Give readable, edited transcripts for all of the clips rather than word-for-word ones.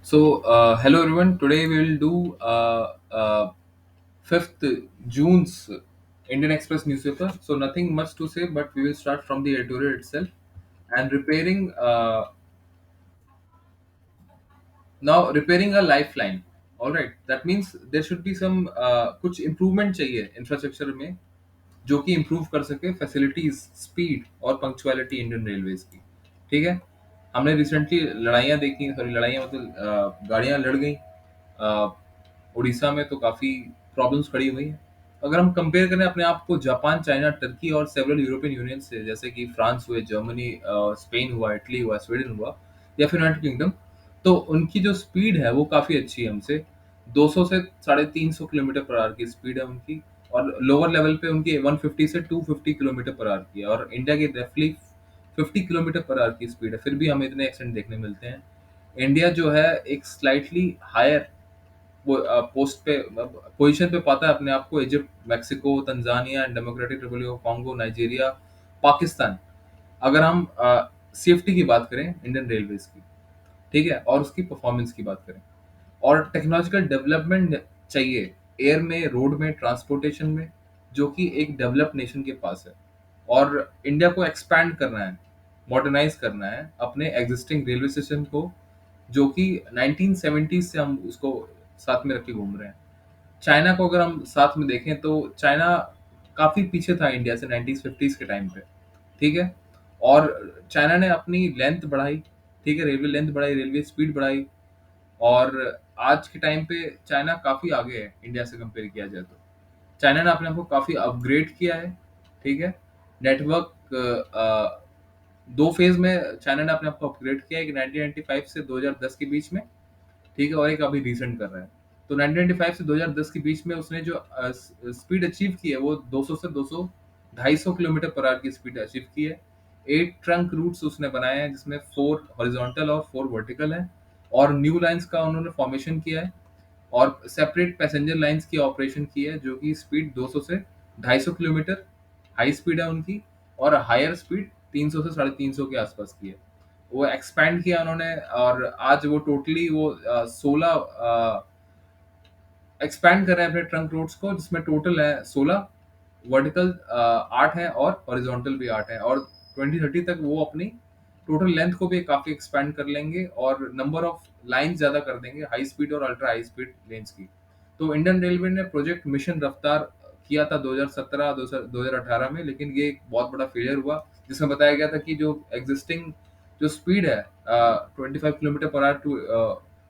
Hello everyone. Today we will do 5th June's Indian Express newspaper. So nothing much to say, but we will start from the editorial itself. And repairing a lifeline. All right. That means there should be some कुछ improvement चाहिए infrastructure में जो कि improve कर सके facilities, speed और punctuality Indian railways की। ठीक है। हमने रिसेंटली लड़ाइयाँ देखी, सॉरी लड़ाइयाँ मतलब गाड़ियाँ लड़ गई। उड़ीसा में तो काफ़ी प्रॉब्लम्स खड़ी हुई हैं। अगर हम कंपेयर करें अपने आप को जापान, चाइना, टर्की और सेवरल यूरोपियन यूनियन से, जैसे कि फ्रांस हुए, जर्मनी, स्पेन हुआ, इटली हुआ, स्वीडन हुआ या फिर यूनाइटेड किंगडम, तो उनकी जो स्पीड है वो काफ़ी अच्छी है हमसे। 200 से 350 किलोमीटर पर आवर की स्पीड है उनकी, और लोअर लेवल पे उनकी 150 से 250 किलोमीटर पर आवर की है, और इंडिया की रफली 50 किलोमीटर पर आवर की स्पीड है, फिर भी हमें इतने एक्सीडेंट देखने मिलते हैं। इंडिया जो है एक स्लाइटली हायर वो पोस्ट पे पोजीशन पे पाता है अपने आप को Egypt, Mexico, Tanzania, democratic Republic of Congo, Nigeria, Pakistan. अगर हम सेफ्टी की बात करें इंडियन रेलवेज की, ठीक है, और उसकी परफॉर्मेंस की बात करें, और टेक्नोलॉजिकल डेवलपमेंट चाहिए एयर में, रोड में, ट्रांसपोर्टेशन में, जो कि एक डेवलप्ड नेशन के पास है। और इंडिया को एक्सपैंड करना है, मॉडर्नाइज करना है अपने एग्जिस्टिंग रेलवे सिस्टम को, जो कि 1970 से हम उसको साथ में रख के घूम रहे हैं। चाइना को अगर हम साथ में देखें तो चाइना काफी पीछे था इंडिया से 1950s के टाइम पे। ठीक है। और चाइना ने अपनी लेंथ बढ़ाई, ठीक है, रेलवे लेंथ बढ़ाई, रेलवे स्पीड बढ़ाई, और आज के टाइम पे चाइना काफ़ी आगे है इंडिया से कंपेयर किया जाए तो। चाइना ने अपने आप को काफ़ी अपग्रेड किया है। ठीक है। नेटवर्क दो फेज में चाइना ने अपने आप को अपग्रेड किया है, एक 1995 से 2010 के बीच में, ठीक है, और एक अभी रिसेंट कर रहा है। तो 1995 से 2010 के बीच में उसने जो स्पीड अचीव की है वो 200 से 200 250 किलोमीटर पर आवर की स्पीड अचीव की है। 8 ट्रंक रूट्स उसने बनाए हैं, जिसमें 4 हॉरिजॉन्टल और 4 वर्टिकल हैं, और न्यू लाइंस का उन्होंने फॉर्मेशन किया है, और सेपरेट पैसेंजर लाइंस की ऑपरेशन की है, जो कि स्पीड 200 से 250 किलोमीटर हाई स्पीड है उनकी, और हायर स्पीड 300 से 350 के आसपास की है। वो एक्सपैंड किया उन्होंने, और आज वो टोटली वो 16 एक्सपैंड कर रहे हैं अपने ट्रंक रोड्स को, जिसमें टोटल है 16, वर्टिकल 8 है और हॉरिजॉन्टल भी 8 है, और 2030 तक वो अपनी टोटल लेंथ को भी काफी एक्सपैंड कर लेंगे, और नंबर ऑफ लाइन ज्यादा कर देंगे, हाई स्पीड और अल्ट्रा हाई स्पीड लेन्स की। तो इंडियन रेलवे ने प्रोजेक्ट मिशन रफ्तार किया था 2017 2018 में, लेकिन ये एक बहुत बड़ा फेलियर हुआ, जिसमें बताया गया था कि जो एग्जिस्टिंग जो स्पीड है 25 kilometre per hour to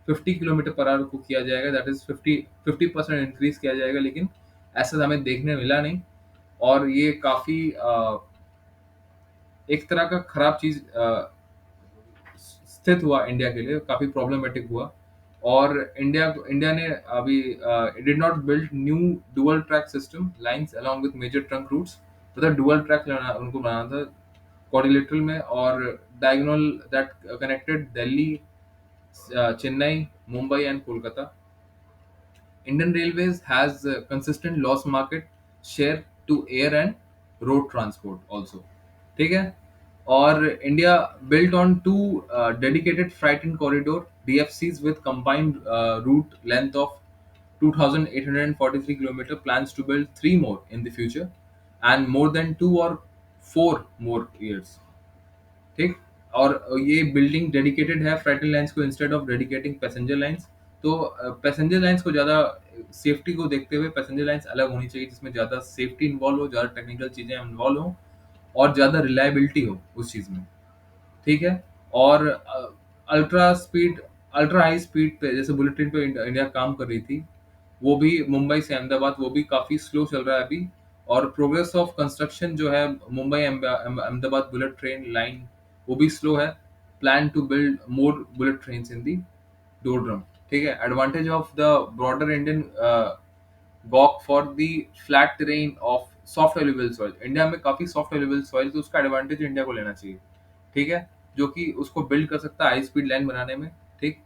50 kilometre per hour को किया जाएगा, दैट इज 50% इंक्रीज किया जाएगा, लेकिन ऐसा हमें देखने मिला नहीं। और ये काफी एक तरह का खराब चीज स्थित हुआ इंडिया के लिए, काफी प्रॉब्लमेटिक हुआ। और इंडिया ने अभी did not build new dual track system lines along with major trunk routes, मतलब डुअल ट्रैक उनको बनाना था क्वाड्रिलेटरल में, और diagonal that connected Delhi, Chennai, Mumbai, and Kolkata. Indian Railways has a consistent loss market share to air and road transport also. ठीक है। और India built on two dedicated freight corridor DFCs with combined route length of 2,843 kilometer, plans to build three more in the future, and more than 2 or 4 more years। ठीक। और ये building dedicated है frontal lines को instead of dedicating passenger lines. तो passenger lines को ज़्यादा safety को देखते हुए पैसेंजर लाइंस अलग होनी चाहिए, जिसमें ज़्यादा सेफ्टी इन्वॉल्व हो, ज़्यादा टेक्निकल चीज़ें इन्वॉल्व हो, और ज़्यादा रिलायबिलिटी हो उस चीज़ में। ठीक है। और ultra speed ultra high speed पे जैसे बुलेट ट्रेन पे इंडिया काम कर रही थी, वो भी मुंबई से अहमदाबाद, वो भी काफ़ी स्लो चल रहा है अभी। और प्रोग्रेस ऑफ कंस्ट्रक्शन जो है Mumbai Ahmedabad bullet train line, वो भी स्लो है। Plan to build more bullet train in the doldrums. ठीक है। Advantage of the broader Indian gauge for the flat terrain of soft एलिबल सॉइल, इंडिया में काफ़ी सॉफ्ट एलिबल सॉइल, तो उसका एडवांटेज इंडिया को लेना चाहिए। ठीक है। जो कि उसको बिल्ड कर सकता है हाई स्पीड लाइन बनाने में। ठीक।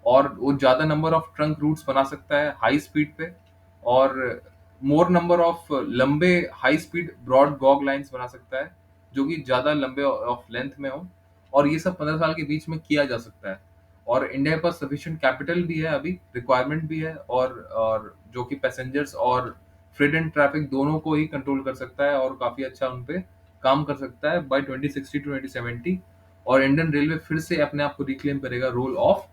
और वो ज़्यादा नंबर ऑफ ट्रंक रूट्स बना सकता है हाई स्पीड पे, और मोर नंबर ऑफ लंबे high speed broad gauge lines बना सकता है, जो कि ज़्यादा लंबे ऑफ लेंथ में हो। और ये सब 15 साल के बीच में किया जा सकता है। और इंडिया के पास सफिशिएंट कैपिटल भी है, अभी रिक्वायरमेंट भी है, और जो कि पैसेंजर्स और फ्रेट एंड ट्रैफिक दोनों को ही कंट्रोल कर सकता है और काफी अच्छा उन पे काम कर सकता है बाय 2060 टू 2070। और इंडियन रेलवे फिर से अपने आप को रिक्लेम करेगा role of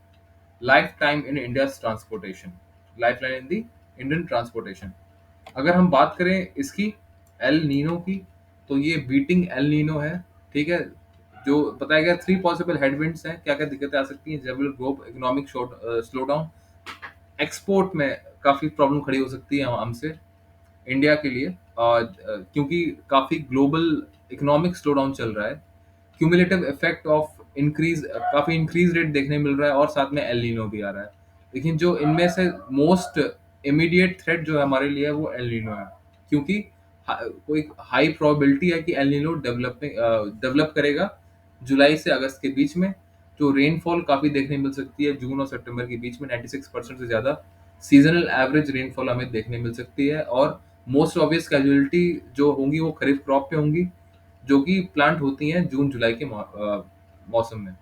lifetime in India transportation, lifeline in the Indian transportation. अगर हम बात करें इसकी एल नीनो की, तो ये बीटिंग एल नीनो है। ठीक है, जो बताया गया 3 पॉसिबल हेडविंड्स हैं, क्या क्या दिक्कतें आ सकती हैं। जेवल globe economic slowdown, export में काफी प्रॉब्लम खड़ी हो सकती है हमसे इंडिया के लिए, क्योंकि काफी ग्लोबल इकोनॉमिक स्लो डाउन चल रहा है। क्यूमुलेटिव इफेक्ट ऑफ इंक्रीज, काफी इंक्रीज रेट देखने मिल रहा है, और साथ में एल नीनो भी आ रहा है। लेकिन जो इनमें से मोस्ट इमीडिएट थ्रेट जो है हमारे लिए वो एल नीनो है, क्योंकि कोई हाई प्रोबेबिलिटी है कि एल नीनो डेवलप करेगा जुलाई से अगस्त के बीच में। जो रेनफॉल काफी देखने मिल सकती है जून और सितंबर के बीच में, 96% से ज्यादा सीजनल एवरेज रेनफॉल हमें देखने मिल सकती है। और मोस्ट ऑब्वियस कैजुअलिटी जो होंगी वो खरीफ क्रॉप पे होंगी, जो कि प्लांट होती हैं जून जुलाई के मौसम में,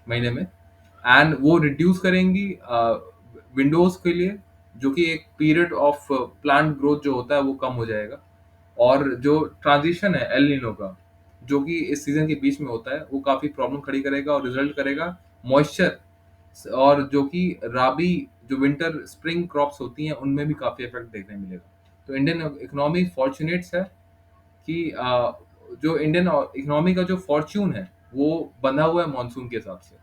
महीने में। एंड वो रिड्यूस करेंगी विंडोज के लिए, जो कि एक पीरियड ऑफ प्लांट ग्रोथ जो होता है वो कम हो जाएगा। और जो ट्रांजिशन है एल नीनो का, जो कि इस सीजन के बीच में होता है, वो काफी प्रॉब्लम खड़ी करेगा और रिजल्ट करेगा मॉइस्चर, और जो कि राबी, जो विंटर स्प्रिंग क्रॉप्स होती हैं उनमें भी काफी इफेक्ट देखने मिलेगा। तो इंडियन इकोनॉमी फॉर्चुनेट्स है कि जो इंडियन इकोनॉमी का जो फॉर्च्यून है वो बंधा हुआ है मॉनसून के हिसाब से।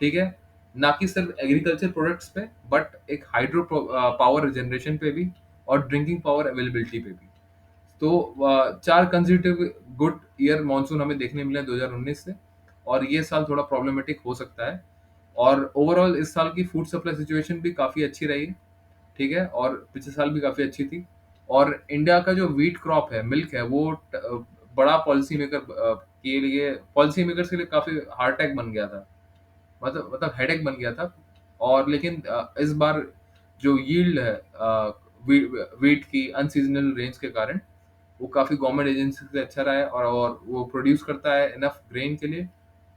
ठीक है, ना कि सिर्फ एग्रीकल्चर प्रोडक्ट्स पे, बट एक हाइड्रो पावर जनरेशन पे भी, और ड्रिंकिंग पावर अवेलेबिलिटी पे भी। तो 4 कंसेक्यूटिव गुड ईयर मानसून हमें देखने मिले 2019 से, और ये साल थोड़ा प्रॉब्लमेटिक हो सकता है। और ओवरऑल इस साल की फूड सप्लाई सिचुएशन भी काफी अच्छी रही। ठीक है, और पिछले साल भी काफी अच्छी थी। और इंडिया का जो व्हीट क्रॉप है, मिल्क है, वो बड़ा पॉलिसी मेकर के लिए, पॉलिसी मेकर्स के लिए काफी हार्ड टैग बन गया था, मतलब हेडेक बन गया था। और लेकिन इस बार जो यील्ड है वीट की अनसीजनल रेंज के कारण, वो काफी गवर्नमेंट एजेंसी से अच्छा रहा है, और वो प्रोड्यूस करता है इनफ ग्रेन के लिए,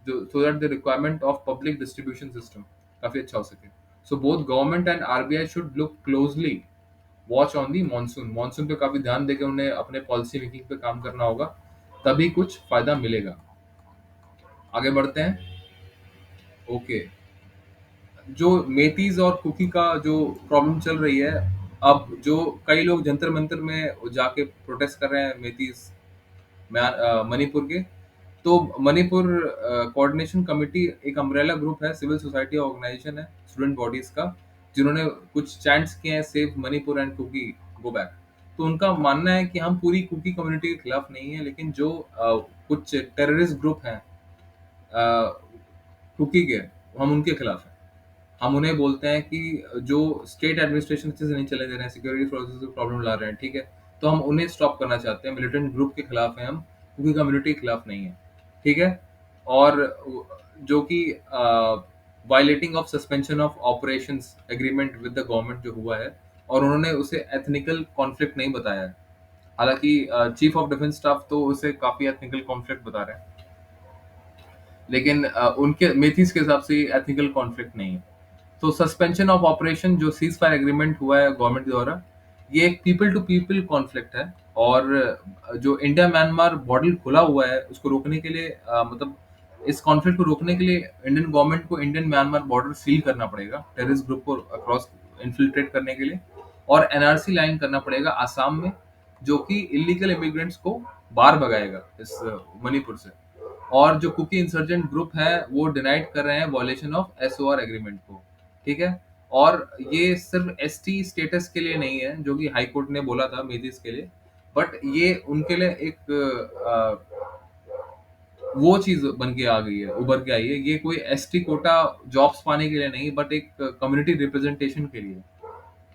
जो so that the requirement of public distribution system काफी अच्छा हो सके। So both government and RBI should look closely watch on the monsoon, monsoon पे काफी ध्यान देकर उन्हें अपने पॉलिसी मेकिंग पे काम करना होगा, तभी कुछ फायदा मिलेगा। आगे बढ़ते हैं। ओके, जो मेथीज और कुकी का जो प्रॉब्लम चल रही है, अब जो कई लोग जंतर मंतर में जाके प्रोटेस्ट कर रहे हैं मेथीज मणिपुर के। तो मणिपुर कोऑर्डिनेशन कमेटी एक अम्ब्रेला ग्रुप है, सिविल सोसाइटी ऑर्गेनाइजेशन है, स्टूडेंट बॉडीज का, जिन्होंने कुछ चैंट्स किए हैं, save Manipur and Kuki go back. तो उनका मानना है कि हम पूरी कुकी कम्युनिटी के खिलाफ नहीं है, लेकिन जो कुछ टेररिस्ट ग्रुप हैं कुकी के, हम उनके खिलाफ हैं। हम उन्हें बोलते हैं कि जो स्टेट एडमिनिस्ट्रेशन अच्छे से नहीं चले दे रहे हैं, सिक्योरिटी फोर्सेस को प्रॉब्लम ला रहे हैं। ठीक है, तो हम उन्हें स्टॉप करना चाहते हैं, मिलिटेंट ग्रुप के खिलाफ हैं हम, क्योंकि कम्युनिटी के खिलाफ नहीं है। ठीक है, और जो कि violating of suspension of operations agreement with the government जो हुआ है, और उन्होंने उसे एथनिकल कॉन्फ्लिक्ट नहीं बताया है। हालांकि चीफ ऑफ डिफेंस स्टाफ तो उसे काफी एथनिकल कॉन्फ्लिक्ट बता रहे हैं, लेकिन उनके मेथीज के हिसाब से एथनिकल कॉन्फ्लिक्ट नहीं है। तो सस्पेंशन ऑफ ऑपरेशन जो सीज फायर एग्रीमेंट हुआ है गवर्नमेंट द्वारा, ये एक पीपल टू पीपल कॉन्फ्लिक्ट है। और जो इंडिया म्यांमार बॉर्डर खुला हुआ है उसको रोकने के लिए, मतलब इस कॉन्फ्लिक्ट को रोकने के लिए इंडियन गवर्नमेंट को इंडियन म्यांमार बॉर्डर सील करना पड़ेगा टेररिस्ट ग्रुप को अक्रॉस इन्फिल्ट्रेट करने के लिए, और एनआरसी लाइन करना पड़ेगा आसाम में, जो कि इलीगल इमिग्रेंट्स को बाहर भगाएगा इस मणिपुर से। और जो कुकी इंसर्जेंट ग्रुप है वो डिनाइड कर रहे हैं वॉयलेशन ऑफ एसओआर एग्रीमेंट को। ठीक है, और ये सिर्फ एसटी स्टेटस के लिए नहीं है, जो कि हाई कोर्ट ने बोला था मेथिस के लिए, बट ये उनके लिए एक वो चीज बन के आ गई है, उभर के आई है। ये कोई एसटी कोटा जॉब्स पाने के लिए नहीं, बट एक कम्युनिटी रिप्रेजेंटेशन के लिए।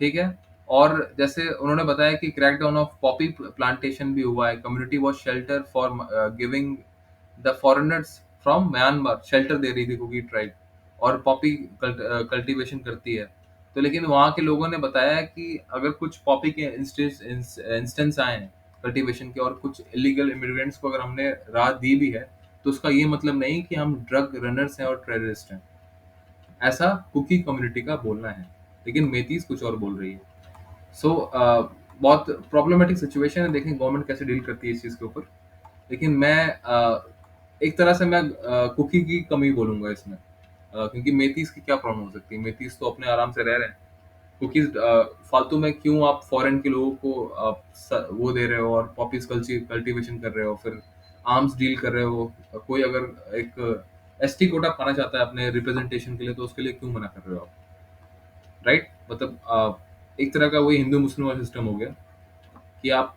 ठीक है, और जैसे उन्होंने बताया कि क्रैकडाउन ऑफ पॉपी प्लांटेशन भी हुआ है, community was shelter for giving the foreigners from Myanmar, shelter दे रही थी कुकी ट्राइब, और पॉपी कल्टीवेशन करती है। तो लेकिन वहाँ के लोगों ने बताया कि अगर कुछ पॉपी के इंस्टेंस आए हैं कल्टीवेशन के, और कुछ इलीगल इमिग्रेंट्स को अगर हमने राह दी भी है, तो उसका ये मतलब नहीं कि हम ड्रग रनर्स हैं और टेररिस्ट हैं। ऐसा कुकी कम्युनिटी का बोलना है, लेकिन मेथीस कुछ और बोल रही है। सो बहुत प्रॉब्लमेटिक सिचुएशन है, देखें गवर्नमेंट कैसे डील करती है इस चीज़ के ऊपर। लेकिन मैं एक तरह से मैं कुकी की कमी बोलूंगा इसमें, क्योंकि मेथीस की क्या प्रॉब्लम हो सकती है, मेथीस तो अपने आराम से रह रहे हैं। कुकीज फालतू में क्यों आप फॉरेन के लोगों को आप वो दे रहे हो और पॉपीज कल्टीवेशन कर रहे हो, फिर आर्म्स डील कर रहे हो। कोई अगर एक एसटी कोटा पाना चाहता है अपने रिप्रेजेंटेशन के लिए, तो उसके लिए क्यों मना कर रहे हो आप? राइट, मतलब एक तरह का वही हिंदू मुस्लिम वाला सिस्टम हो गया कि आप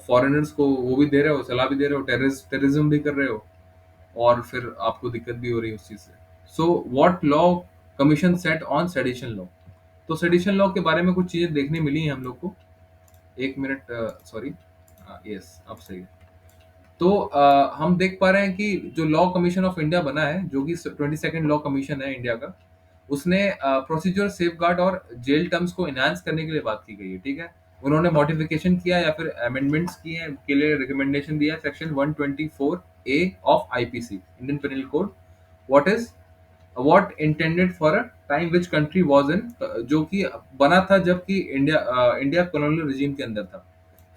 फॉरेनर्स को वो भी दे रहे हो, सलाह भी दे रहे हो, टेररिज्म भी कर रहे हो, और फिर आपको दिक्कत भी हो रही है उस चीज से। So what law commission set on sedition law? तो सेडिशन लॉ के बारे में कुछ चीजें देखने मिली हैं हम लोग को। एक मिनट, सॉरी, यस अब सही है। तो हम देख पा रहे हैं कि जो लॉ कमीशन ऑफ इंडिया बना है, जो कि 22nd लॉ कमीशन है इंडिया का, उसने प्रोसीजर सेफगार्ड और जेल टर्म्स को एनहांस करने के लिए बात की गई है, ठीक है। उन्होंने मॉडिफिकेशन किया या फिर अमेंडमेंट्स किए हैं के लिए रिकमेंडेशन दिया है, section 124 A of IPC Indian penal code. What is what intended for a time which country was in, जो कि बना था जबकि इंडिया कॉलोनियल रिजीम के अंदर था।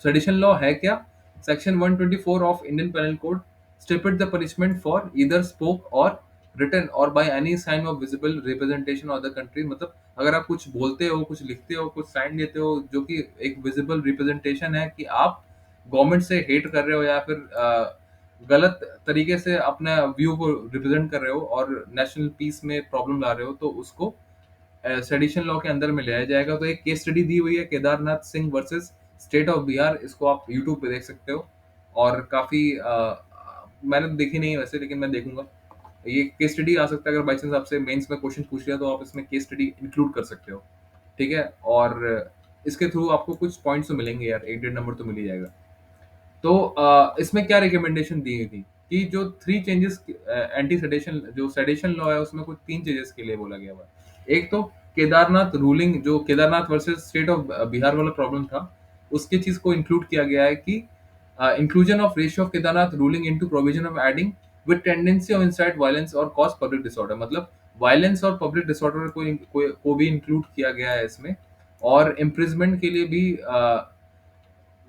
सेडिशन लॉ है क्या? Section 124 of Indian penal code stipulated the punishment for either spoken or written or by any sign of visible representation of the country. मतलब अगर आप कुछ बोलते हो, कुछ लिखते हो, कुछ साइन देते हो जो कि एक विजिबल रिप्रेजेंटेशन है कि आप गवर्नमेंट से हेट कर रहे हो या फिर गलत तरीके से अपना व्यू को रिप्रेजेंट कर रहे हो और नेशनल पीस में प्रॉब्लम ला रहे हो, तो उसको सेडिशन लॉ के अंदर में लाया जाएगा। तो एक केस स्टडी दी हुई है, Kedarnath Singh versus state of Bihar, इसको आप यूट्यूब पे देख सकते हो। और काफी मैंने तो देखी नहीं है वैसे, लेकिन मैं देखूंगा। ये केस स्टडी आ सकता है, अगर बाई चांस आपसे मेंस में क्वेश्चन पूछ लिया तो आप इसमें केस स्टडी इंक्लूड कर सकते हो, ठीक है। और इसके थ्रू आपको कुछ पॉइंट्स तो मिलेंगे यार, 1 1.5 नंबर तो मिल ही जाएगा। तो इसमें क्या रिकमेंडेशन दी गई थी कि जो 3 चेंजेस एंटी सेडेशन, जो सेडेशन लॉ है उसमें कुछ 3 चेंजेस के लिए बोला गया हुआ है। एक तो केदारनाथ रूलिंग, जो Kedarnath versus state of Bihar वाला प्रॉब्लम था, उसके चीज को इंक्लूड किया गया है कि inclusion of ratio of Kedarnath ruling into provision of adding with tendency of insight violence और कॉज पब्लिक डिसऑर्डर। मतलब वायलेंस और पब्लिक डिसऑर्डर को भी इंक्लूड किया गया है इसमें। और इम्प्रिजमेंट के लिए भी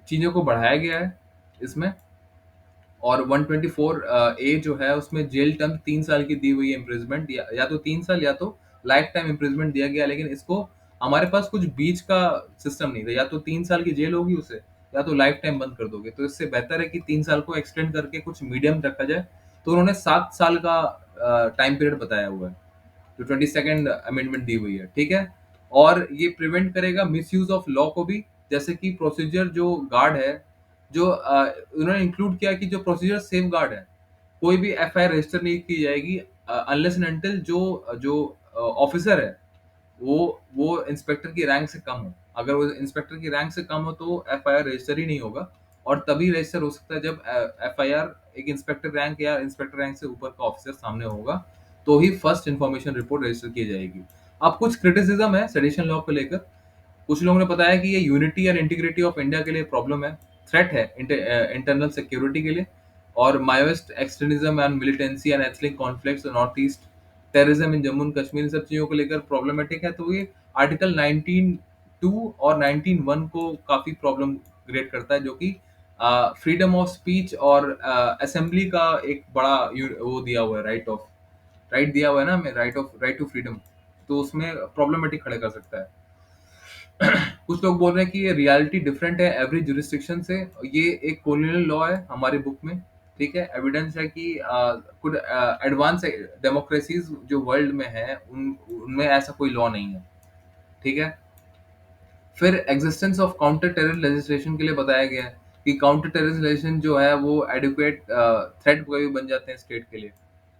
चीजों को बढ़ाया गया है इसमें। और 124 ए जो है उसमें जेल टर्म 3 साल की दी हुई है इम्प्रिजमेंट, या तो 3 साल या तो लाइफ टाइम इम्प्रिजमेंट दिया गया। लेकिन इसको हमारे पास कुछ बीच का सिस्टम नहीं था, या तो 3 साल की जेल होगी उसे, या तो लाइफ टाइम बंद कर दोगे। तो इससे बेहतर है कि 3 साल को एक्सटेंड करके कुछ मीडियम रखा जाए। तो उन्होंने 7 साल का टाइम पीरियड बताया हुआ है, जो 22nd अमेंडमेंट दी हुई है, ठीक है। और ये प्रिवेंट करेगा मिसयूज ऑफ लॉ को भी, जैसे कि प्रोसीजर जो गार्ड है, जो उन्होंने इंक्लूड किया कि जो प्रोसीजर सेफ गार्ड है, कोई भी एफआईआर रजिस्टर नहीं की जाएगी अनलेस एंड अनटिल जो जो ऑफिसर है वो वो इंस्पेक्टर की रैंक से कम हो। अगर वो इंस्पेक्टर की रैंक से कम हो तो एफआईआर रजिस्टर ही नहीं होगा। और तभी रजिस्टर हो सकता है जब एफआईआर एक इंस्पेक्टर रैंक या इंस्पेक्टर रैंक से ऊपर का ऑफिसर सामने होगा, तो ही फर्स्ट इंफॉर्मेशन रिपोर्ट रजिस्टर की जाएगी। अब कुछ क्रिटिसिज्म है सेडिशन लॉ को लेकर। कुछ लोगों ने बताया कि ये यूनिटी और इंटीग्रिटी ऑफ इंडिया के लिए प्रॉब्लम है, थ्रेट है इंटरनल सिक्योरिटी के लिए। और Maoist extremism and militancy and ethnic conflicts north east, terrorism in Jammu and Kashmir, इन सब चीजों को लेकर प्रॉब्लमेटिक है। तो ये आर्टिकल 19(2) और 19(1) को काफी प्रॉब्लम क्रिएट करता है, जो कि फ्रीडम ऑफ स्पीच और असेंबली का एक बड़ा वो दिया हुआ है, राइट दिया हुआ है ना हमें, राइट टू फ्रीडम। तो उसमें प्रॉब्लमेटिक खड़े कर सकता है। कुछ लोग बोल रहे हैं कि ये रियलिटी डिफरेंट है एवरी जुरिस्डिक्शन से। ये एक कॉलोनियल लॉ है हमारी बुक में, ठीक है। एविडेंस है कि कुछ एडवांस डेमोक्रेसीज जो वर्ल्ड में है उनमें ऐसा कोई लॉ नहीं है, ठीक है। फिर existence of counter terror legislation के लिए बताया गया है कि काउंटर टेरर लेजिस्लेशन जो है वो एडिक्वेट थ्रेट कभी बन जाते हैं स्टेट के लिए,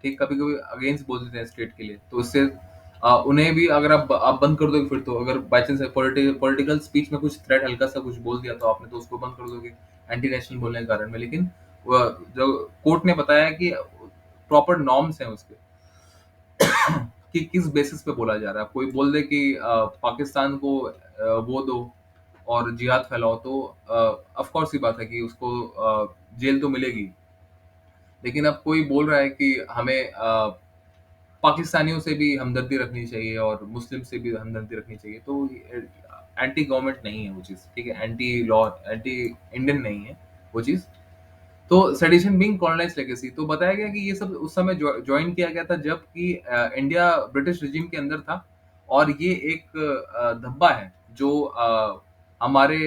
ठीक, कभी कभी अगेंस्ट बोल देते हैं स्टेट के लिए। तो उससे उन्हें भी अगर आप बंद कर दोगे, फिर तो अगर बाई चांस पॉलिटिकल स्पीच में कुछ थ्रेट हल्का सा कुछ बोल दिया तो आपने, तो उसको बंद कर दोगे एंटी नेशनल बोलने के कारण में। लेकिन जो कोर्ट ने बताया कि प्रॉपर नॉर्म्स हैं उसके कि किस बेसिस पे बोला जा रहा है। कोई बोल दे कि पाकिस्तान को वो दो और जिहाद फैलाओ, तो ऑफ कोर्स की बात है कि उसको जेल तो मिलेगी। लेकिन अब कोई बोल रहा है कि हमें पाकिस्तानियों से भी हमदर्दी रखनी चाहिए और मुस्लिम से भी हमदर्दी रखनी चाहिए। तो एंटी गवर्नमेंट नहीं है वो चीज़, ठीक है? एंटी लॉ, एंटी इंडियन नहीं है वो चीज़। तो सेडिशन बीइंग कॉलोनाइज्ड लेगेसी, तो बताया गया कि ये सब उस समय जॉइन किया गया था जब कि इंडिया ब्रिटिश रिजीम के अंदर था, और ये एक धब्बा है जो हमारे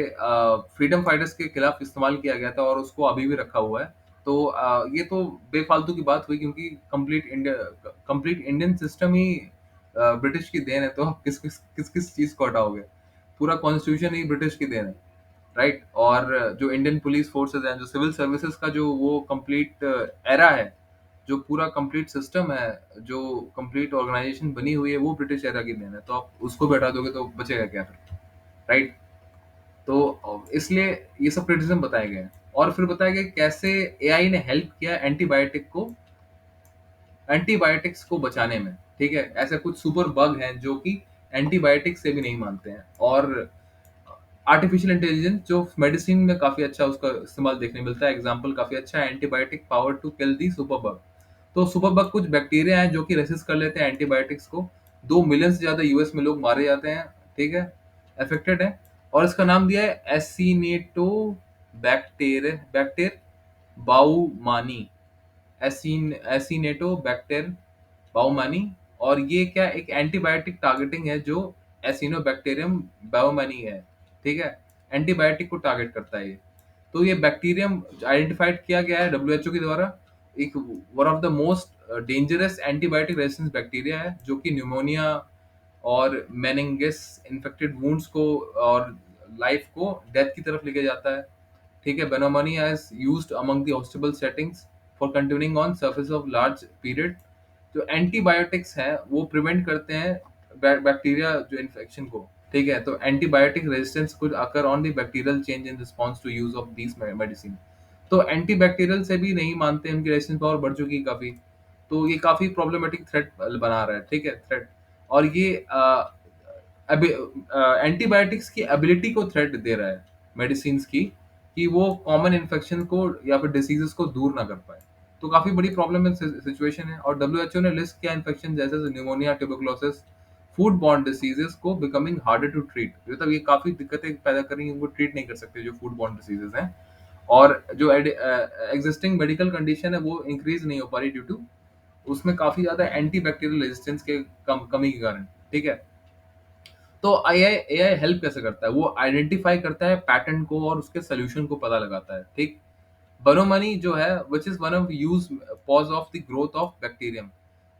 फ्रीडम फाइटर्स के खिलाफ इस्तेमाल किया गया था और उसको अभी भी रखा हुआ है। तो ये तो बेफालतू की बात हुई, क्योंकि कंप्लीट इंडियन सिस्टम ही ब्रिटिश की देन है, तो आप किस चीज को हटाओगे? पूरा कॉन्स्टिट्यूशन ही ब्रिटिश की देन है, राइट? और जो इंडियन पुलिस फोर्सेस हैं, जो सिविल सर्विसेज का जो वो कंप्लीट एरा है, जो पूरा कंप्लीट सिस्टम है, जो कंप्लीट ऑर्गेनाइजेशन बनी हुई है, वो ब्रिटिश एरा की देन है। तो आप उसको भी हटा दोगे तो बचेगा क्या फिर, राइट? तो इसलिए ये सब क्रिटिसिज्म बताए गए हैं। और फिर बताया गया कि कैसे एआई ने हेल्प किया एंटीबायोटिक्स को बचाने में, ठीक है? ऐसे कुछ सुपर बग हैं जो कि एंटीबायोटिक्स से भी नहीं मानते हैं। और आर्टिफिशियल इंटेलिजेंस जो मेडिसिन में काफी अच्छा उसका इस्तेमाल देखने मिलता है, एग्जांपल काफी अच्छा है, antibiotic power to kill the super bug. तो सुपर बग कुछ बैक्टीरिया हैं जो कि रेसिस्ट कर लेते हैं एंटीबायोटिक्स को। 2 मिलियन से ज्यादा यूएस में लोग मारे जाते हैं, ठीक है, अफेक्टेड है। और इसका नाम दिया है एसिनेटो बैक्टेर बाउमानी, एसिनेटोबैक्टर बाउमानी। और ये क्या एक एंटीबायोटिक टारगेटिंग है जो एसिनोबैक्टीरियम बाउमानी है, ठीक है? एंटीबायोटिक को टारगेट करता है ये। तो ये बैक्टीरियम आइडेंटिफाइड किया गया है डब्ल्यूएचओ के द्वारा, एक one of the most dangerous antibiotic resistance bacteria है, जो कि न्यूमोनिया और मेनिंगस इन्फेक्टेड वुंड्स को और लाइफ को डेथ की तरफ लेके जाता है, ठीक है? Benomoni is used among the hospitable settings for continuing on surface of large period। जो एंटीबायोटिक्स है वो प्रिवेंट करते हैं बैक्टीरिया जो इन्फेक्शन को, ठीक है? तो antibiotic resistance could occur on the bacterial change in response to use of these medicine. तो एंटीबैक्टीरियल से भी नहीं मानते, उनकी रेजिस्टेंस पावर बढ़ चुकी है काफी। तो ये काफी प्रॉब्लमेटिक थ्रेट बना रहा है, ठीक है, थ्रेट। और ये एंटीबायोटिक्स की एबिलिटी को थ्रेट दे रहा है मेडिसिन की, कि वो कॉमन इन्फेक्शन को या फिर डिसीजेस को दूर ना कर पाए। तो काफी बड़ी प्रॉब्लम सिचुएशन है। और डब्ल्यूएचओ ने लिस्ट किया इन्फेक्शन जैसे pneumonia, tuberculosis, food borne diseases को बिकमिंग हार्डर टू ट्रीट। मतलब ये काफी दिक्कतें पैदा करेंगे, उनको ट्रीट नहीं कर सकते जो फूड बॉर्न डिसीजेस हैं। और जो एग्जिस्टिंग मेडिकल कंडीशन है वो इंक्रीज नहीं हो पा रही ड्यू टू उसमें काफी ज्यादा एंटी बैक्टीरियल रेजिस्टेंस के कमी के कारण, ठीक है? तो एआई हेल्प कैसे करता है? वो आइडेंटिफाई करता है पैटर्न को और उसके सोल्यूशन को पता लगाता है, ठीक? बनोमनी जो है which is one of use pause of the growth of bacterium.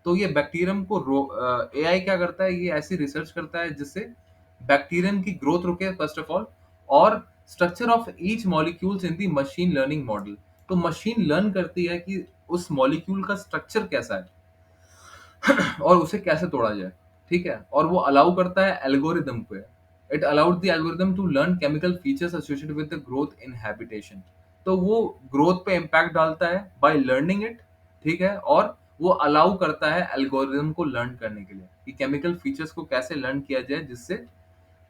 तो ये बैक्टीरियम को एआई क्या करता है? ये ऐसी रिसर्च करता है जिससे बैक्टीरियम की ग्रोथ रुके फर्स्ट ऑफ ऑल, और structure of each molecules in the machine learning model. तो मशीन लर्न करती है कि उस मॉलिक्यूल का स्ट्रक्चर कैसा है और उसे कैसे तोड़ा जाए, ठीक है? और वो अलाउ करता है एल्गोरिदम पे। It allowed the algorithm to learn chemical features associated with the growth in habitation. तो वो ग्रोथ पे इम्पैक्ट डालता है बाय लर्निंग इट, ठीक है? और वो अलाउ करता है एल्गोरिदम को लर्न करने के लिए कि केमिकल फीचर्स को कैसे लर्न किया जाए, जिससे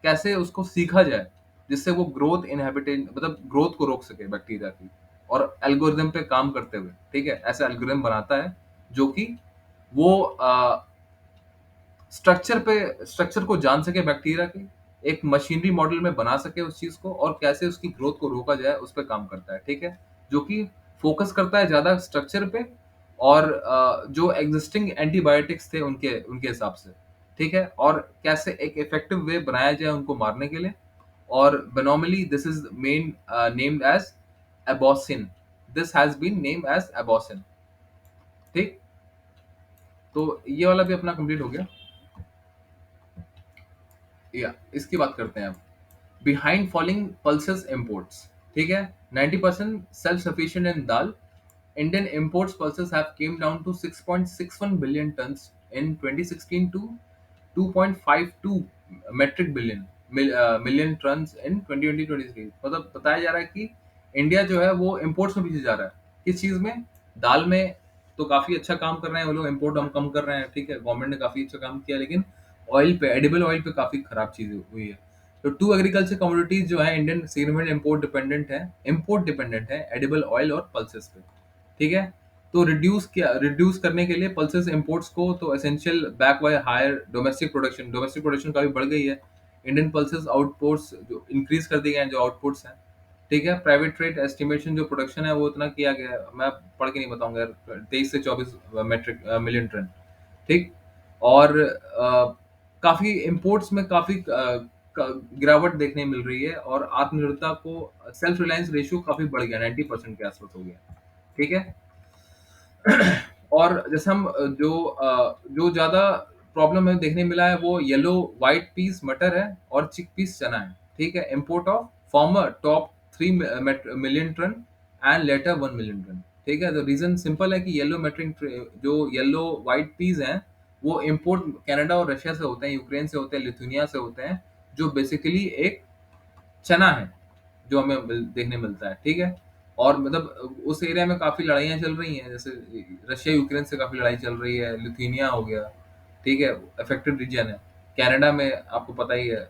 कैसे उसको सीखा जाए, जिससे वो ग्रोथ इनहेबिटेट मतलब ग्रोथ को रोक सके बैक्टीरिया की, और एल्गोरिदम पे काम करते हुए, ठीक है, ऐसा एल्गोरिदम बनाता है जो कि वो स्ट्रक्चर को जान सके बैक्टीरिया के, एक मशीनरी मॉडल में बना सके उस चीज को, और कैसे उसकी ग्रोथ को रोका जाए उस पर काम करता है, ठीक है? जो कि फोकस करता है ज्यादा स्ट्रक्चर पे, और जो एग्जिस्टिंग एंटीबायोटिक्स थे उनके उनके हिसाब से, ठीक है? और कैसे एक इफेक्टिव वे बनाया जाए उनको मारने के लिए। और बेनोमली this is man named as abosin. This has been named as abosin, ठीक? तो ये वाला भी अपना कंप्लीट हो गया। या इसकी बात करते हैं अब। बिहाइंड फॉलिंग पल्सेस इम्पोर्ट्स, ठीक है? 90% self sufficient in dal. Indian imports pulses have came down to 6.61 billion tons in 2016 to 2.52 metric million tons in 2023। मतलब बताया जा रहा है कि इंडिया जो है वो इंपोर्ट्स में पीछे जा रहा है। किस चीज में? दाल में तो काफी अच्छा काम कर रहे हैं वो लोग, इंपोर्ट हम कम कर रहे हैं, ठीक है, गवर्नमेंट ने काफी अच्छा काम किया। लेकिन ऑयल पे, एडिबल ऑयल पे काफी खराब चीज हुई है। तो टू एग्रीकल्चर कमोडिटीज जो है इंडियन सेगमेंट, इंपोर्ट डिपेंडेंट है, एडिबल ऑयल और पल्सेस पे, ठीक है? तो रिड्यूस करने के लिए पल्सेस इंपोर्ट्स को तो essential back by higher domestic production काफी बढ़ गई है। इंडियन पल्सेस आउटपुट्स जो इंक्रीज कर दिए गए हैं, जो आउटपुट्स हैं। ठीक है, प्राइवेट ट्रेड एस्टिमेशन जो प्रोडक्शन है वो इतना किया गया है, मैं पढ़ के नहीं बताऊंगा यार, 23 से 24 मेट्रिक मिलियन टन। ठीक। और काफी इंपोर्ट्स में काफी गिरावट देखने मिल रही है, और आत्मनिर्भरता को सेल्फ रिलायंस रेशियो काफी बढ़ गया, 90% के आसपास हो गया। ठीक है। और जैसे हम जो ज्यादा प्रॉब्लम है देखने मिला है वो येलो व्हाइट पीस मटर है और चिक पीस चना है। ठीक है, import of former top 3 million ton and later 1 million ton. ठीक है, तो रीजन सिंपल है कि जो येलो व्हाइट पीस हैं वो इंपोर्ट कनाडा और रशिया से होते हैं, यूक्रेन से होते हैं, लिथुनिया से होते हैं, जो बेसिकली एक चना है जो हमें देखने मिलता है। ठीक है। और मतलब उस एरिया में काफी लड़ाइयाँ चल रही हैं, जैसे रशिया यूक्रेन से काफी लड़ाई चल रही है, लिथुनिया हो गया। ठीक है, अफेक्टेड रीजन है। कनाडा में आपको पता ही है,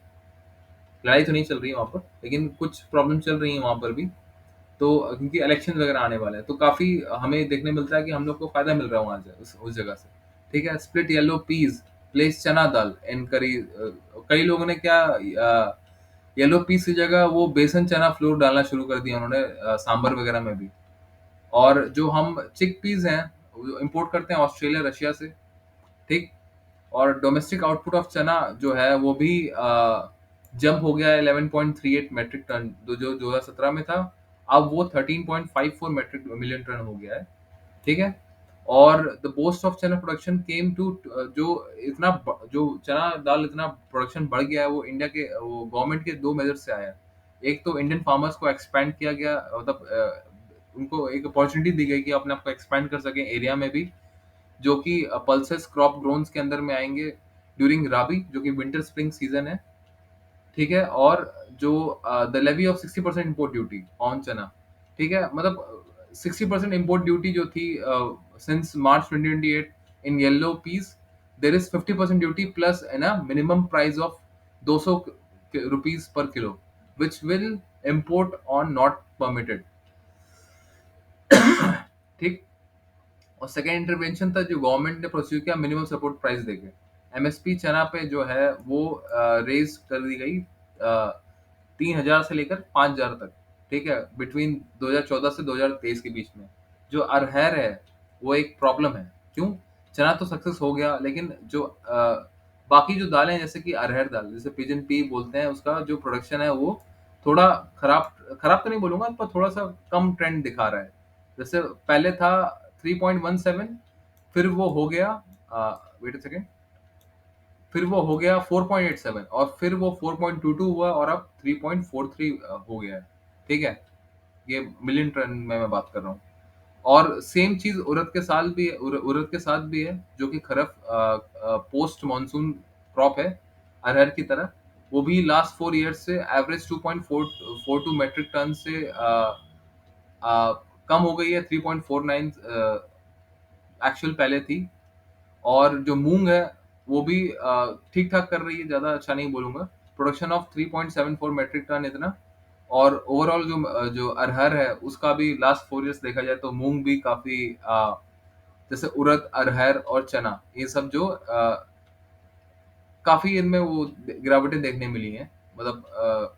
लड़ाई तो नहीं चल रही है वहां पर, लेकिन कुछ प्रॉब्लम चल रही है वहां पर भी। तो क्योंकि इलेक्शन वगैरह आने वाले हैं, तो काफी हमें देखने मिलता है कि हम लोग को फायदा मिल रहा है वहां से, उस जगह से। ठीक है, स्प्लिट येलो पीस प्लेस चना दाल इन करी। कई लोगों ने क्या, येलो पीस की जगह वो बेसन चना फ्लोर डालना शुरू कर दिया उन्होंने, सांबर वगैरह में भी। और जो हम चिक पीस हैं वो इंपोर्ट करते हैं ऑस्ट्रेलिया रशिया से। ठीक। और डोमेस्टिक आउटपुट ऑफ चना जो है वो भी जंप हो गया है 11.38 मेट्रिक टन, जो 2017 में था। अब वो 13.54 मेट्रिक मिलियन टन हो गया है। ठीक है। और द बोस्ट ऑफ चना प्रोडक्शन केम टू, जो जो चना दाल इतना प्रोडक्शन बढ़ गया है वो इंडिया के वो गवर्नमेंट के दो मेजर से आया है। एक तो इंडियन फार्मर्स को एक्सपैंड किया गया, मतलब उनको एक अपॉर्चुनिटी दी गई कि अपने आप को एक्सपैंड कर सके एरिया में भी, जो कि पल्सेस क्रॉप ग्रोन्स के अंदर में आएंगे ड्यूरिंग राबी, जो कि विंटर स्प्रिंग सीजन है। ठीक है। और जो the levy of 60% import duty on chana. ठीक है, मतलब 60% इम्पोर्ट ड्यूटी जो थी since March 2028 in yellow peas, there is 50% duty plus an a minimum price of 200 rupees per kilo, which will import on not permitted. ठीक। और second intervention था जो government ने प्रोसीड किया मिनिमम सपोर्ट प्राइस देके, MSP चना पे जो है वो रेज कर दी गई 3,000 से लेकर 5,000 तक। ठीक है, बिटवीन 2014 से 2023 के बीच में। जो अरहर है वो एक प्रॉब्लम है। क्यों? चना तो सक्सेस हो गया, लेकिन जो बाकी जो दालें हैं, जैसे कि अरहर दाल, जैसे पिजन पी बोलते हैं, उसका जो प्रोडक्शन है वो थोड़ा खराब खराब तो नहीं बोलूंगा, पर थोड़ा सा कम ट्रेंड दिखा रहा है। जैसे पहले था 3.17, फिर वो हो गया, वेट अ सेकेंड, फिर वो हो गया 4.87, और फिर वो 4.22 हुआ, और अब 3.43 हो गया है। ठीक है, ये मिलियन टन में मैं बात कर रहा हूँ। और सेम चीज उड़द के साथ भी है, जो कि खरफ पोस्ट मानसून क्रॉप है अरहर की तरह। वो भी लास्ट 4 ईयर्स से एवरेज 2.42 मेट्रिक टन से आ, कम हो गई है, 3.49 एक्चुअल पहले थी। और जो मूंग है वो भी ठीक ठाक कर रही है, ज्यादा अच्छा नहीं बोलूंगा। प्रोडक्शन ऑफ 3.74 मेट्रिक टन इतना। और ओवरऑल जो अरहर है उसका भी लास्ट 4 ईयर्स देखा जाए तो मूंग भी काफी जैसे उड़द अरहर और चना, ये सब जो काफी इनमें वो गिरावटें देखने मिली हैं। मतलब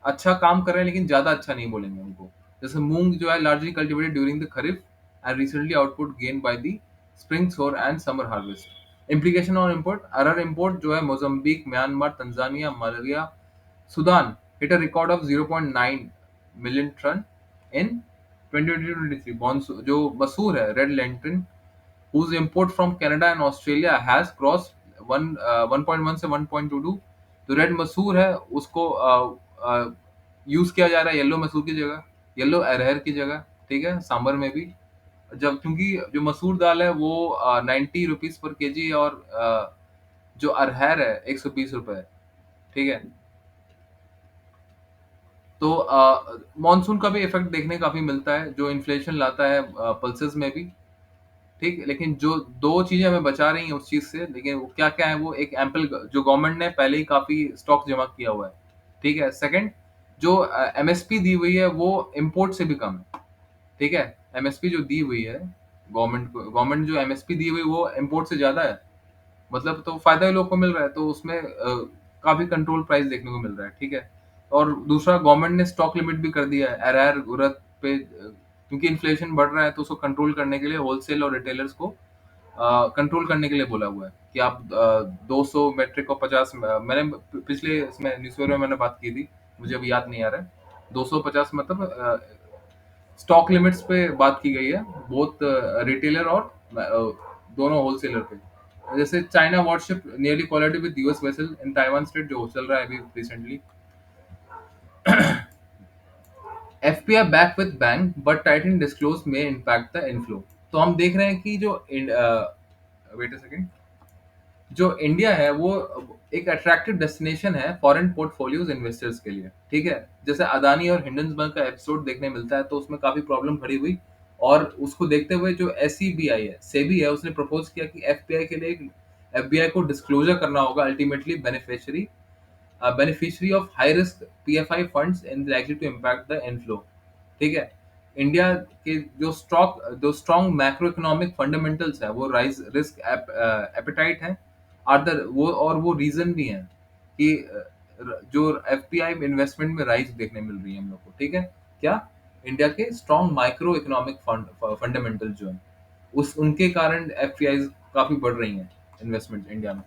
अच्छा काम कर रहे हैं, लेकिन ज्यादा अच्छा नहीं बोलेंगे उनको। जैसे मूंग जो है largely cultivated during the kharif and recently output gain by the spring sown and summer harvest. Implication on import, अरहर इंपोर्ट जो है Mozambique, Myanmar, Tanzania, malaria, Sudan hit a record of 0.9 million ton in 2023। जो मसूर है red Lentin, whose import from Canada and Australia has crossed 1.1 से 1.22। तो red मसूर है उसको यूज किया जा रहा है येलो मसूर की जगह, येलो अरहर की जगह। ठीक है, सांबर में भी। जब क्योंकि जो मसूर दाल है वो 90 रुपीज पर केजी, और जो अरहर है 120 रुपए। ठीक है। तो मॉनसून का भी इफेक्ट देखने काफी मिलता है, जो इन्फ्लेशन लाता है पल्सेस में भी। ठीक। लेकिन जो दो चीजें हमें बचा रही हैं उस चीज से, लेकिन वो क्या क्या है, वो एक एम्पल जो गवर्नमेंट ने पहले ही काफी स्टॉक जमा किया हुआ है। ठीक है। सेकंड, जो एमएसपी दी हुई है वो इम्पोर्ट से भी कम है। ठीक है, एमएसपी जो दी हुई है गवर्नमेंट जो एमएसपी दी हुई वो इम्पोर्ट से ज़्यादा है। मतलब तो फ़ायदा ही लोग को मिल रहा है, तो उसमें काफ़ी कंट्रोल प्राइस देखने को मिल रहा है, ठीक है? और दूसरा गवर्नमेंट ने स्टॉक लिमिट भी कर दिया है, अरैर-गुरत पे क्योंकि इन्फ्लेशन बढ़ रहा है तो उसको कंट्रोल करने के लिए होलसेल और रिटेलर्स को कंट्रोल करने के लिए बोला हुआ है कि आप 200 मीट्रिक और 50 मैंने पिछले इसमें न्यूज़पेपर में मैंने बात की थी, मुझे अभी याद नहीं आ रहा है। 250 मतलब स्टॉक लिमिट्स पे बात की गई है, बोथ रिटेलर और दोनों होलसेलर पे। जैसे China worship nearly collided with US vessel in Taiwan straight जो चल रहा है अभी recently. FPI back with bank but Titan disclose में इम्पैक्ट द इनफ्लो। तो हम देख रहे हैं कि जो वेट अ सेकंड, जो इंडिया है वो एक अट्रैक्टिव डेस्टिनेशन है फॉरेन पोर्टफोलियोज इन्वेस्टर्स के लिए, ठीक है? जैसे अदानी और हिंडनबर्ग का एपिसोड देखने मिलता है तो उसमें काफी प्रॉब्लम खड़ी हुई, और उसको देखते हुए जो एसईबीआई है, सेबी है, उसने प्रपोज किया कि एफबीआई के लिए एफबीआई को डिस्क्लोजर करना होगा ultimately beneficiary of high risk PFI funds and likely to impact the inflow, ठीक है? इंडिया के जो स्ट्रॉन्ग मैक्रो इकोनॉमिक फंडामेंटल्स है वो राइज रिस्क एपेटाइट है, आदर वो और वो रीजन भी है कि जो एफपीआई इन्वेस्टमेंट में राइज देखने मिल रही है हम लोग को, ठीक है? क्या? इंडिया के स्ट्रॉन्ग माइक्रो इकोनॉमिक फंडामेंटल जो है उस उनके कारण एफपीआई काफी बढ़ रही हैं इन्वेस्टमेंट इंडिया में।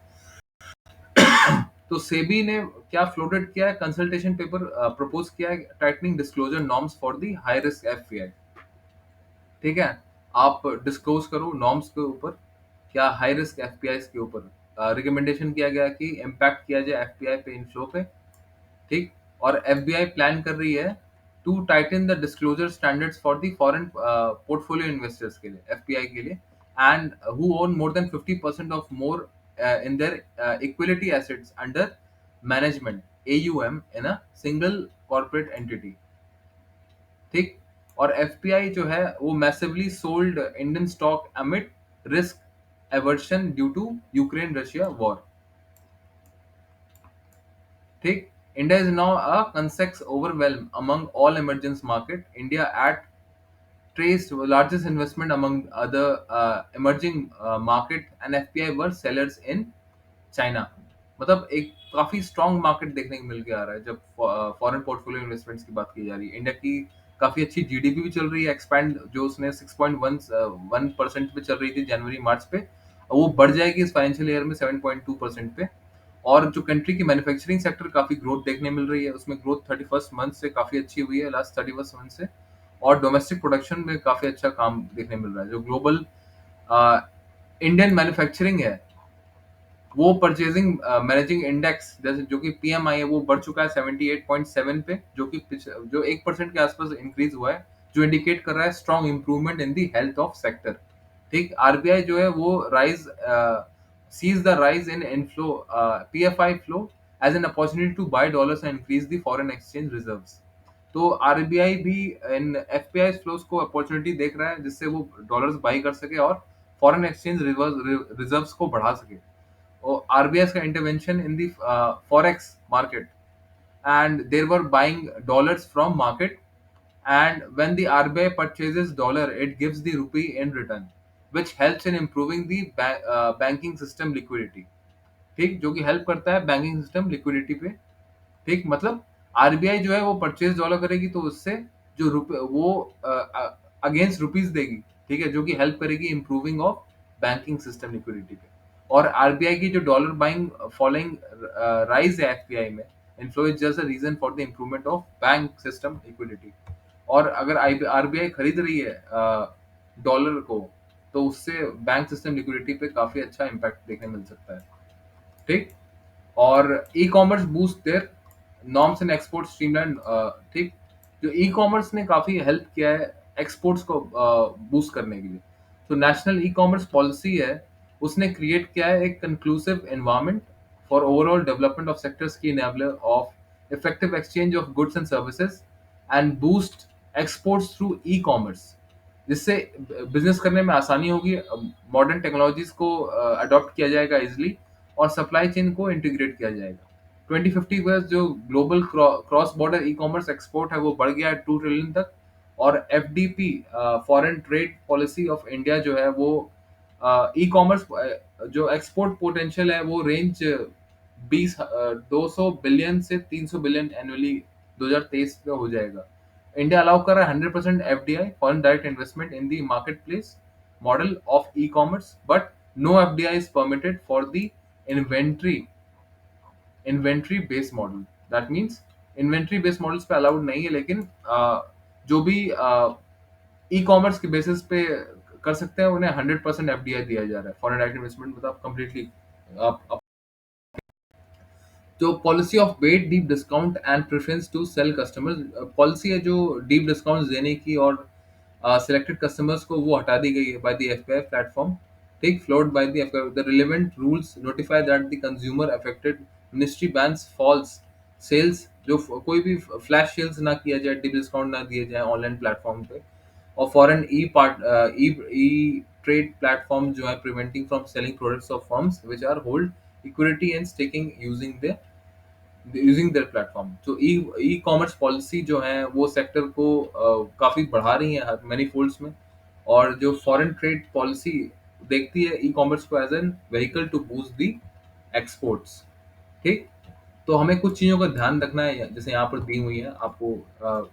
तो सेबी ने क्या फ्लोटेड किया है, कंसल्टेशन पेपर प्रपोज किया है, tightening disclosure norms for the high risk FPI, ठीक है? आप डिस्क्लोज करो नॉर्म्स के ऊपर, क्या हाई रिस्क एफपीआई के ऊपर रिकमेंडेशन किया गया कि इम्पैक्ट किया जाए एफपीआई पे इनफ्लो पे, ठीक? और एफबीआई प्लान कर रही है to tighten the disclosure standards for the foreign portfolio investors के लिए, एफपीआई के लिए, and who own more than 50% of more in their equity assets under management AUM in a single corporate entity, ठीक? और FPI जो है वो massively sold Indian stock amid risk aversion due to Ukraine Russia war, ठीक? India is now a consex overwhelm among all emerging market. India at traced largest investment among other emerging market and FPI were sellers in China. मतलब एक काफी strong market देखने को मिल के आ रहा है जब फॉरेन पोर्टफोलियो इन्वेस्टमेंट्स की बात की जा रही है। इंडिया की काफी अच्छी जीडीपी भी चल रही है, एक्सपैंड जो उसने 6.1% पे चल रही थी जनवरी मार्च पे, वो बढ़ जाएगी इस फाइनेंशियल ईयर में 7.2% पे। और जो कंट्री की मैन्युफैक्चरिंग सेक्टर काफी ग्रोथ देखने मिल रही है, उसमें ग्रोथ 31st मंथ से काफी अच्छी हुई है, लास्ट 31st मंथ से। और डोमेस्टिक प्रोडक्शन में काफी अच्छा काम देखने मिल रहा है। जो ग्लोबल इंडियन मैन्युफैक्चरिंग है वो परचेजिंग मैनेजिंग इंडेक्स जैसे जो कि पीएमआई है वो बढ़ चुका है 78.7 पे, जो कि जो 1% के आसपास इंक्रीज हुआ है, जो इंडिकेट कर रहा है strong improvement in the health of sector, ठीक? आरबीआई जो है वो rise sees the rise in inflow PFI flow as an opportunity to buy dollars and increase the foreign exchange reserves। तो आरबीआई भी इन एफपीआई फ्लोस को opportunity देख रहा है जिससे वो डॉलर्स बाई कर सके और फॉरेन एक्सचेंज रिजर्व्स को बढ़ा सके। or RBI's intervention in the forex market, and they were buying dollars from market, and when the RBI purchases dollar it gives the rupee in return, which helps in improving the banking system liquidity, ठीक? जो कि help करता है banking system liquidity पे, ठीक? मतलब RBI जो है वो परचेज डॉलर करेगी तो उससे जो रुपए वो अगेंस्ट रुपीस देगी, ठीक है? जो कि हेल्प करेगी improving of banking system liquidity पे। और आरबीआई की जो डॉलर बाइंग फॉलोइंग राइज है एफपीआई में, inflow is just a reason for the improvement of bank system liquidity. और अगर आरबीआई खरीद रही है डॉलर को तो उससे बैंक सिस्टम लिक्विडिटी पे काफी अच्छा इम्पैक्ट देखने मिल सकता है, ठीक? और e commerce boost their norms and export streamline, ठीक? जो ई कॉमर्स ने काफी हेल्प किया है एक्सपोर्ट्स को बूस्ट करने के लिए। तो नेशनल ई कॉमर्स पॉलिसी है, उसने क्रिएट किया है एक conclusive environment for overall development of sectors की enabler of effective exchange of goods and services and boost exports through e commerce, जिससे बिजनेस करने में आसानी होगी, मॉडर्न टेक्नोलॉजीज को अडॉप्ट किया जाएगा इजिली, और सप्लाई चेन को इंटीग्रेट किया जाएगा। 2050 में जो global cross border e commerce export है वो बढ़ गया है 2 ट्रिलियन तक, और FDP foreign trade policy of India जो है वो ई कॉमर्स जो एक्सपोर्ट पोटेंशियल है वो रेंज 200 बिलियन से 300 बिलियन एनुअली 2023 में हो जाएगा। इंडिया अलाउ कर रहा है 100% FDI foreign direct investment in the market place model of e commerce, but no FDI is permitted for the inventory inventory based model. That means inventory based models पे allowed नहीं है, लेकिन जो भी e commerce के basis पे कर सकते हैं उन्हें 100% एफडीआई दिया जा रहा है, फॉरेन डायरेक्ट इन्वेस्टमेंट मतलब कंप्लीटली। जो policy of paid deep discount and preference to sell customers, policy है जो डीप डिस्काउंट देने की और selected customers को वो हटा दी गई है by the FBI platform, ठीक, flowed by the FBI. The relevant rules notify that the consumer affected ministry bans false sales, जो कोई भी फ्लैश सेल्स ना किया जाए, डीप डिस्काउंट ना दिए जाए ऑनलाइन प्लेटफॉर्म पे, और फॉरेन ई ट्रेड प्लेटफॉर्म जो है preventing from selling products of firms which are hold equity and staking using their platform. तो ई ई कॉमर्स पॉलिसी जो है वो सेक्टर को काफ़ी बढ़ा रही है मैनी फोल्ड्स में। और जो फॉरेन ट्रेड पॉलिसी देखती है ई कॉमर्स को as an vehicle to boost the exports, ठीक। तो हमें कुछ चीज़ों का ध्यान रखना है, जैसे यहाँ पर दी हुई है आपको।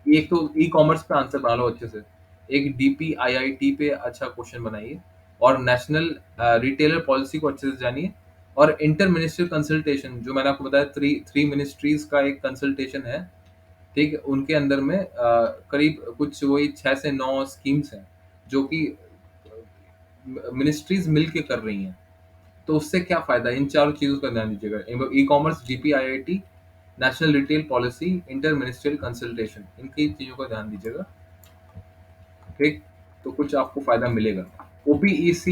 एक तो ई कॉमर्स पे आंसर बना लो अच्छे से, एक डीपीआईआईटी पे अच्छा क्वेश्चन बनाइए, और नेशनल रिटेलर पॉलिसी को अच्छे से जानिए, और इंटर मिनिस्ट्रियल कंसल्टेशन जो मैंने आपको बताया, थ्री थ्री मिनिस्ट्रीज का एक कंसल्टेशन है, ठीक है। उनके अंदर में करीब कुछ वही 6 से 9 स्कीम्स हैं जो कि मिनिस्ट्रीज मिल के कर रही हैं। तो उससे क्या फायदा, इन चारों चीजों का ध्यान दीजिएगा, e commerce, GPIIT, national retail policy, inter ministerial consultation, इनकी चीजों का ध्यान दीजिएगा, ठीक। तो कुछ आपको फायदा मिलेगा। OPEC,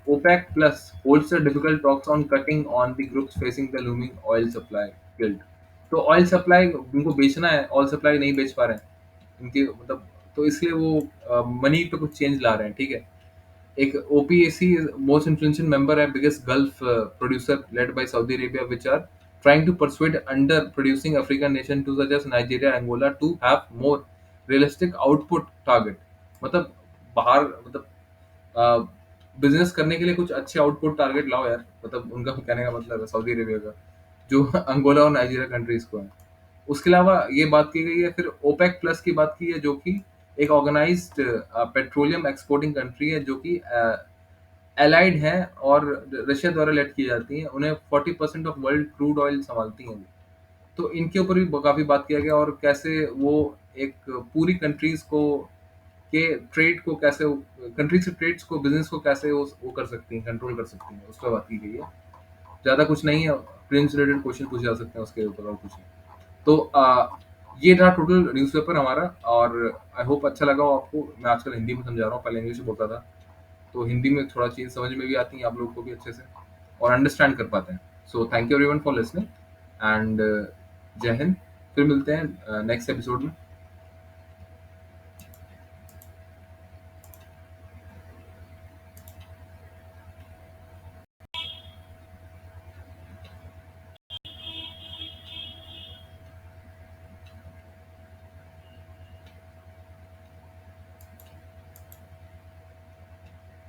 OPEC plus holds a difficult talks on cutting on the groups facing the looming oil supply guilt। तो ऑयल सप्लाई उनको बेचना है, ऑयल सप्लाई नहीं बेच पा रहे हैं इनके मतलब, तो इसलिए वो मनी पे कुछ चेंज ला रहे हैं, ठीक है। एक OPEC most influential member है biggest Gulf producer led by Saudi Arabia, which are trying to persuade under-producing African nation to such as Nigeria, Angola to have more realistic output target। मतलब बाहर मतलब business करने के लिए कुछ अच्छे output target लाओ यार, मतलब उनका कहने का मतलब है सऊदी अरेबिया का, जो अंगोला और नाइजीरिया कंट्रीज को है। उसके अलावा ये बात की गई है, फिर ओपेक प्लस की बात की है, जो कि एक ऑर्गेनाइज्ड पेट्रोलियम एक्सपोर्टिंग कंट्री है, जो कि एलाइड हैं और रशिया द्वारा लेड की जाती हैं, उन्हें 40% ऑफ वर्ल्ड क्रूड ऑयल संभालती हैं। तो इनके ऊपर भी काफ़ी बात किया गया, और कैसे वो एक पूरी कंट्रीज को के ट्रेड को कैसे, कंट्री से ट्रेड्स को, बिजनेस को कैसे वो कर सकती हैं, कंट्रोल कर सकती हैं, उस पर बात की गई है। ज़्यादा कुछ नहीं है, प्रिंस रिलेटेड क्वेश्चन पूछे जा सकते हैं उसके ऊपर, और कुछ नहीं। तो ये था टोटल न्यूज़पेपर हमारा, और आई होप अच्छा लगा हो आपको। मैं आजकल हिंदी में समझा रहा हूँ, पहले इंग्लिश में बोलता था, तो हिंदी में थोड़ा चीज़ समझ में भी आती है आप लोगों को भी अच्छे से, और अंडरस्टैंड कर पाते हैं। So thank you everyone for listening, and जय हिंद। फिर मिलते हैं नेक्स्ट एपिसोड में।